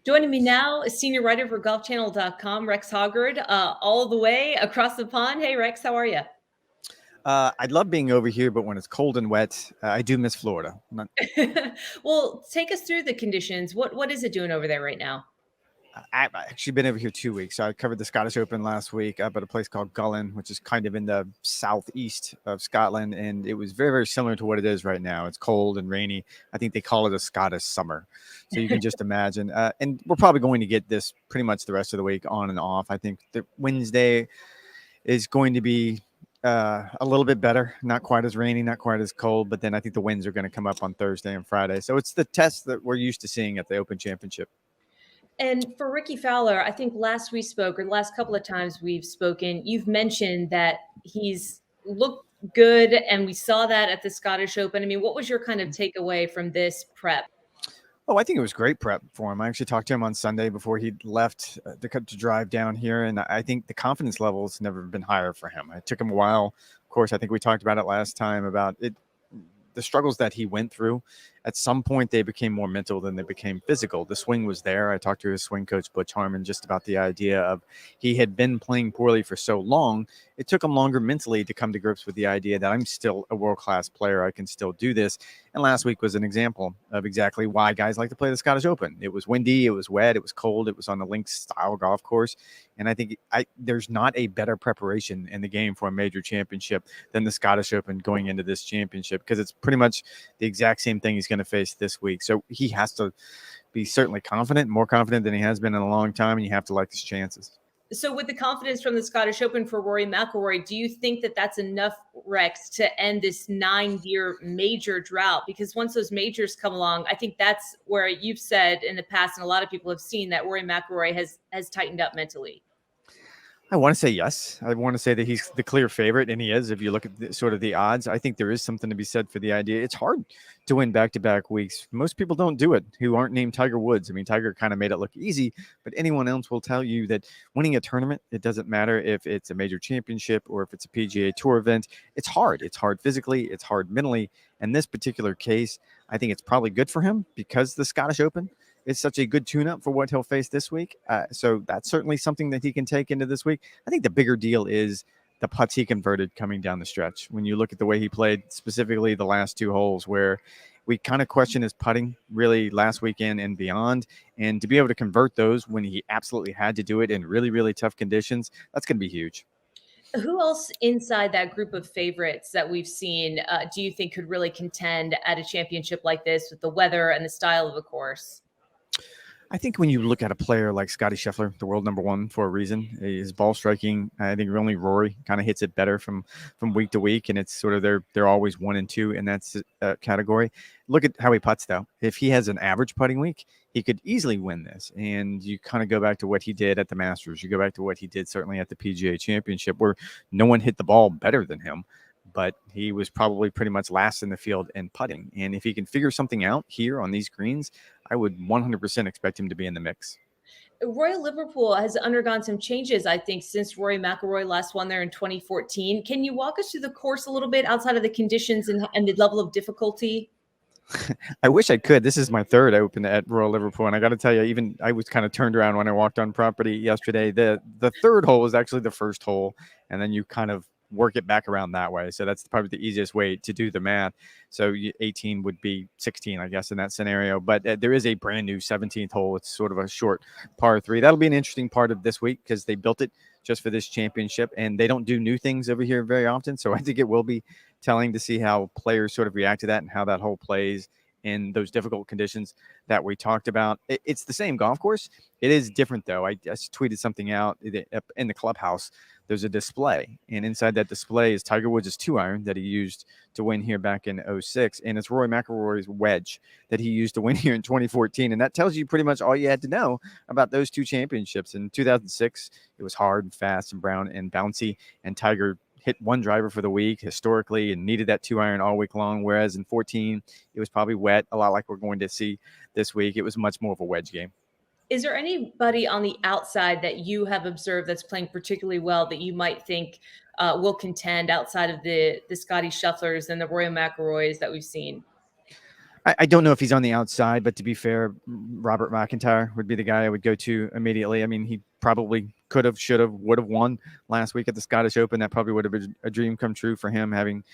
Joining me now is senior writer for golfchannel.com, Rex Hoggard, all the way across the pond. Hey, Rex, how are you? I'd love being over here, but when it's cold and wet, I do miss Florida. Well, take us through the conditions. What is it doing over there right now? I've actually been over here 2 weeks. So I covered the Scottish Open last week up at a place called Gullen, which is kind of in the southeast of Scotland. And it was very, very similar to what it is right now. It's cold and rainy. I think they call it a Scottish summer. So you can just imagine. And we're probably going to get this pretty much the rest of the week on and off. I think that Wednesday is going to be a little bit better, not quite as rainy, not quite as cold, but then I think the winds are going to come up on Thursday and Friday. So it's the test that we're used to seeing at the Open Championship. And for Ricky Fowler, I think last we spoke, or the last couple of times we've spoken, you've mentioned that he's looked good, and we saw that at the Scottish Open. I mean, what was your kind of takeaway from this prep? Oh, I think it was great prep for him. I actually talked to him on Sunday before he left to drive down here, and I think the confidence level has never been higher for him. It took him a while. Of course, I think we talked about it last time about it, the struggles that he went through. At some point, they became more mental than they became physical. The swing was there. I talked to his swing coach, Butch Harmon, just about the idea of he had been playing poorly for so long. It took him longer mentally to come to grips with the idea that I'm still a world-class player. I can still do this. And last week was an example of exactly why guys like to play the Scottish Open. It was windy, it was wet, it was cold, it was on a links-style golf course. And I think there's not a better preparation in the game for a major championship than the Scottish Open going into this championship, because it's pretty much the exact same thing he's going to face this week. So he has to be certainly confident, more confident than he has been in a long time, and you have to like his chances. So with the confidence from the Scottish Open for Rory McIlroy, do you think that that's enough, Rex, to end this 9-year major drought? Because once those majors come along, I think that's where you've said in the past, and a lot of people have seen, that Rory McIlroy has tightened up mentally. I want to say yes. I want to say that he's the clear favorite, and he is. If you look at sort of the odds, I think there is something to be said for the idea. It's hard to win back-to-back weeks. Most people don't do it who aren't named Tiger Woods. I mean, Tiger kind of made it look easy, but anyone else will tell you that winning a tournament, it doesn't matter if it's a major championship or if it's a PGA Tour event. It's hard. It's hard physically. It's hard mentally. In this particular case, I think it's probably good for him because the Scottish Open is such a good tune-up for what he'll face this week. So that's certainly something that he can take into this week. I think the bigger deal is the putts he converted coming down the stretch. When you look at the way he played, specifically the last two holes, where we kind of question his putting really last weekend and beyond. And to be able to convert those when he absolutely had to do it in really, really tough conditions, that's going to be huge. Who else inside that group of favorites that we've seen do you think could really contend at a championship like this with the weather and the style of the course? I think when you look at a player like Scottie Scheffler, the world number one for a reason, his ball striking, I think only Rory kind of hits it better from week to week, and it's sort of they're always 1 and 2 in that category. Look at how he putts, though. If he has an average putting week, he could easily win this. And you kind of go back to what he did at the Masters. You go back to what he did certainly at the PGA Championship, where no one hit the ball better than him, but he was probably pretty much last in the field in putting. And if he can figure something out here on these greens, I would 100% expect him to be in the mix. Royal Liverpool has undergone some changes, I think, since Rory McIlroy last won there in 2014. Can you walk us through the course a little bit outside of the conditions and the level of difficulty? I wish I could. This is my third Open at Royal Liverpool, and I got to tell you, even I was kind of turned around when I walked on property yesterday. The third hole was actually the first hole, and then you kind of work it back around that way. So that's probably the easiest way to do the math. So 18 would be 16, I guess, in that scenario. But there is a brand new 17th hole. It's sort of a short par 3. That'll be an interesting part of this week because they built it just for this championship, and they don't do new things over here very often. So I think it will be telling to see how players sort of react to that and how that hole plays in those difficult conditions that we talked about. It's the same golf course. It is different, though. I just tweeted something out in the clubhouse. There's a display, and inside that display is Tiger Woods' 2-iron that he used to win here back in 06, and it's Rory McIlroy's wedge that he used to win here in 2014. And that tells you pretty much all you had to know about those two championships. In 2006, it was hard and fast and brown and bouncy, and Tiger hit one driver for the week historically and needed that 2-iron all week long, whereas in 14, it was probably wet, a lot like we're going to see this week. It was much more of a wedge game. Is there anybody on the outside that you have observed that's playing particularly well that you might think will contend outside of the Scottie Schefflers and the Royal McIlroys that we've seen? I don't know if he's on the outside, but to be fair, Robert McIntyre would be the guy I would go to immediately. I mean, he probably could have, should have, would have won last week at the Scottish Open. That probably would have been a dream come true for him, having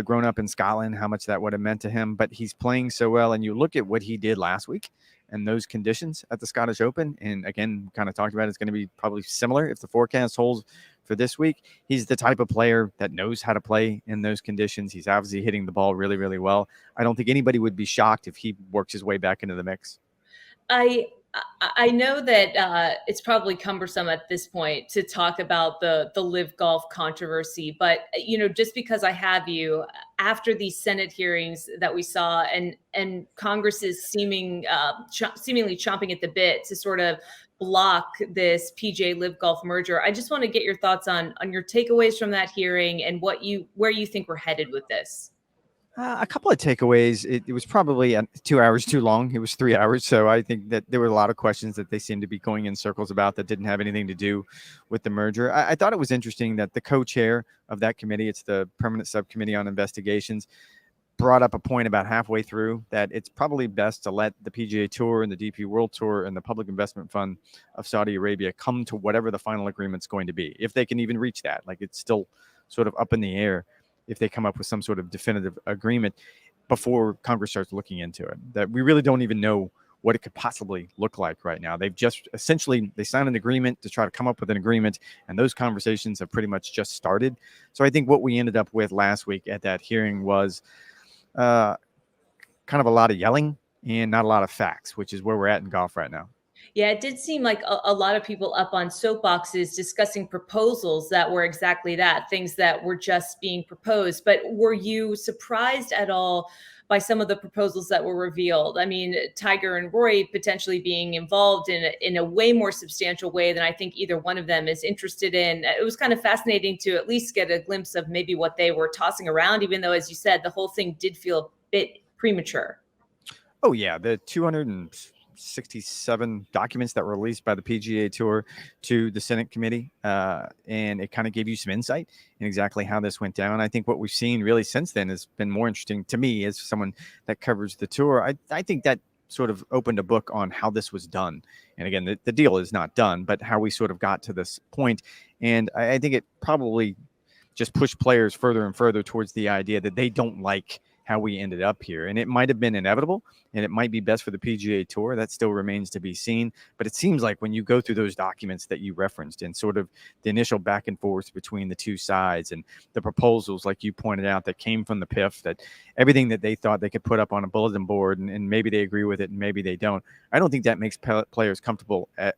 grown up in Scotland, how much that would have meant to him. But he's playing so well, and you look at what he did last week and those conditions at the Scottish Open, and again, kind of talked about it's going to be probably similar if the forecast holds for this week. He's the type of player that knows how to play in those conditions. He's obviously hitting the ball really, really well. I don't think anybody would be shocked if he works his way back into the mix. I know that it's probably cumbersome at this point to talk about the live golf controversy, but just because I have you after these Senate hearings that we saw and Congress is seemingly chomping at the bit to sort of block this PGA Live Golf merger, I just want to get your thoughts on your takeaways from that hearing and where you think we're headed with this. A couple of takeaways. It was probably 2 hours too long. It was 3 hours. So I think that there were a lot of questions that they seemed to be going in circles about that didn't have anything to do with the merger. I thought it was interesting that the co-chair of that committee, it's the Permanent Subcommittee on Investigations, brought up a point about halfway through that it's probably best to let the PGA Tour and the DP World Tour and the Public Investment Fund of Saudi Arabia come to whatever the final agreement's going to be, if they can even reach that. Like, it's still sort of up in the air if they come up with some sort of definitive agreement before Congress starts looking into it. That we really don't even know what it could possibly look like right now. They've just essentially, they signed an agreement to try to come up with an agreement, and those conversations have pretty much just started. So I think what we ended up with last week at that hearing was kind of a lot of yelling and not a lot of facts, which is where we're at in golf right now. Yeah, it did seem like a lot of people up on soapboxes discussing proposals that were exactly that, things that were just being proposed. But were you surprised at all by some of the proposals that were revealed? I mean, Tiger and Rory potentially being involved in a way more substantial way than I think either one of them is interested in. It was kind of fascinating to at least get a glimpse of maybe what they were tossing around, even though, as you said, the whole thing did feel a bit premature. Oh, yeah. The 267 documents that were released by the PGA Tour to the Senate committee. And it kind of gave you some insight in exactly how this went down. I think what we've seen really since then has been more interesting to me as someone that covers the tour. I think that sort of opened a book on how this was done. And again, the deal is not done, but how we sort of got to this point. And I think it probably just pushed players further and further towards the idea that they don't like how we ended up here. And it might have been inevitable, and it might be best for the PGA Tour. That still remains to be seen. But it seems like when you go through those documents that you referenced and sort of the initial back and forth between the two sides and the proposals, like you pointed out, that came from the PIF, that everything that they thought they could put up on a bulletin board, and maybe they agree with it and maybe they don't. I don't think that makes players comfortable at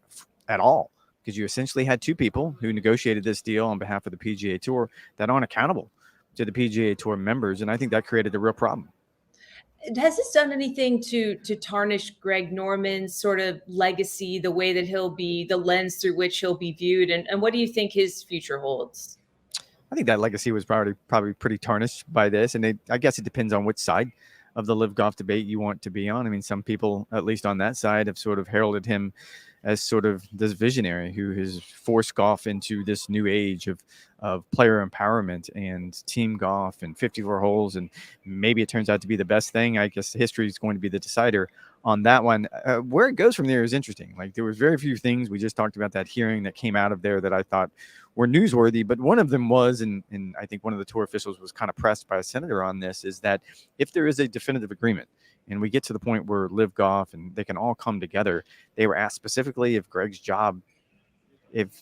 all, because you essentially had two people who negotiated this deal on behalf of the PGA Tour that aren't accountable to the PGA Tour members, and I think that created a real problem. Has this done anything to tarnish Greg Norman's sort of legacy, the way that he'll be, the lens through which he'll be viewed, and what do you think his future holds? I think that legacy was probably pretty tarnished by this, and I guess it depends on which side of the live golf debate you want to be on. I mean, some people, at least on that side, have sort of heralded him as sort of this visionary who has forced golf into this new age of player empowerment and team golf and 54 holes. And maybe it turns out to be the best thing. I guess history is going to be the decider on that one. Where it goes from there is interesting. Like, there was very few things, we just talked about that hearing, that came out of there that I thought were newsworthy. But one of them was, and I think one of the tour officials was kind of pressed by a senator on this, is that if there is a definitive agreement and we get to the point where live golf and they can all come together, they were asked specifically if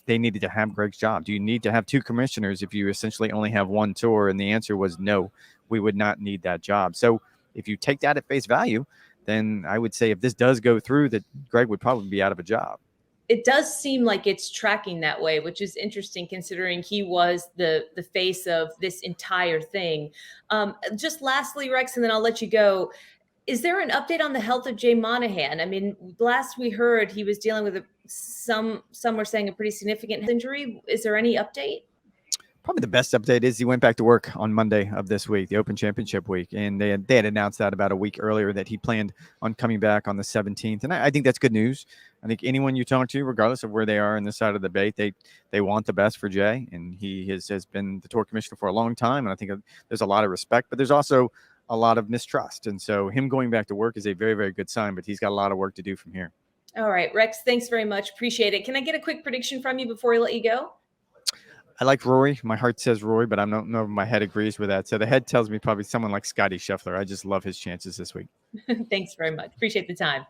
they needed to have Greg's job. Do you need to have two commissioners if you essentially only have one tour? And the answer was no, we would not need that job. So if you take that at face value, then I would say if this does go through, that Greg would probably be out of a job. It does seem like it's tracking that way, which is interesting considering he was the face of this entire thing. Just lastly, Rex, and then I'll let you go. Is there an update on the health of Jay Monahan? I mean, last we heard he was dealing with some were saying a pretty significant injury. Is there any update? Probably the best update is he went back to work on Monday of this week, the Open Championship week. And they had announced that about a week earlier, that he planned on coming back on the 17th. And I think that's good news. I think anyone you talk to, regardless of where they are in this side of the debate, they want the best for Jay. And he has been the tour commissioner for a long time. And I think there's a lot of respect, but there's also a lot of mistrust. And so him going back to work is a very, very good sign, but he's got a lot of work to do from here. All right, Rex, thanks very much. Appreciate it. Can I get a quick prediction from you before we let you go? I like Rory. My heart says Rory, but I don't know if my head agrees with that. So the head tells me probably someone like Scottie Scheffler. I just love his chances this week. Thanks very much. Appreciate the time.